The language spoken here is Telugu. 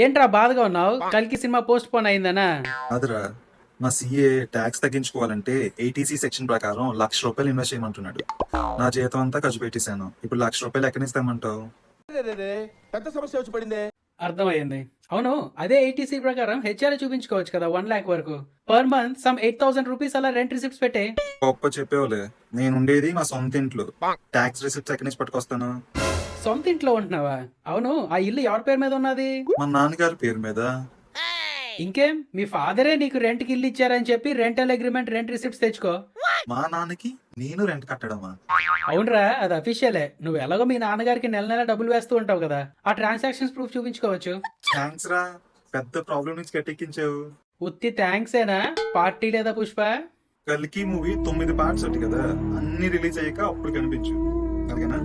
ఏంట్రా బాధగా ఉన్నావు? కల్కి సినిమా పోస్ట్ పోన్ అయిందనా? అదిరా, మా సీఏ ట్యాక్స్ తగ్గించుకోవాలంటే ఏటీసీ సెక్షన్ ప్రకారం ₹1,00,000 ఇన్వెస్ట్ చేయమంటున్నాడు. నా జీతం అంతా ఖర్చు పెట్టేశాను. ఇప్పుడు ₹1,00,000 ఎక్కడి నుంచి తెమ్మంటావు? పెద్ద సమస్య వచ్చి పడిందే. అర్థమైంది. అవును, అదే ఐటీసీ ప్రకారం హెచ్ఆర్ చూపించుకోవచ్చు కదా 1 లాక్ వరకు. పర్ మంత్ సమ్ 8,000 రూపీస్ అలా రెంట్ రిసిప్ట్స్ పెట్టే. గొప్ప చెప్పేవాలే. నేను ఉండేది మా సొంత ఇంట్లో. ట్యాక్స్ రిసిప్ట్స్ ఎక్కడి నుంచి పట్టుకొస్తాను? సొంత ఇంట్లో ఉంటున్నావా? అవును, ఆ ఇల్లు ఎవరి పేరు మీద ఉన్నది? మా నాన్నగారి పేరు మీద. ఇంకేం, మీ ఫాదరే నీకు రెంట్కి ఇల్లు ఇచ్చారని చెప్పి రెంటల్ అగ్రిమెంట్ రెంట్ రిసిప్ట్స్ తెచ్చుకో. మా నాన్నకి నేను రెంట్ కట్టడమా? అవునరా, అది అఫీషియలే. నువ్వు ఎలాగో మీ నాన్నగారికి నెల నెల డబ్బులు వేస్తూ ఉంటావు కదా, ఆ ట్రాన్సాక్షన్స్ ప్రూఫ్ చూపించుకోవచ్చు. థ్యాంక్స్ రా, పెద్ద ప్రాబ్లం నుంచి గట్టెక్కించావు. ఉత్తి థ్యాంక్స్ ఏనా? పార్టీ లేదా పుష్ప? కల్కి మూవీ 9 పార్ట్స్ ఒకటి కదా, అన్ని రిలీజ్ అయ్యాక అప్పుడు కనిపించు. అలాగేనా?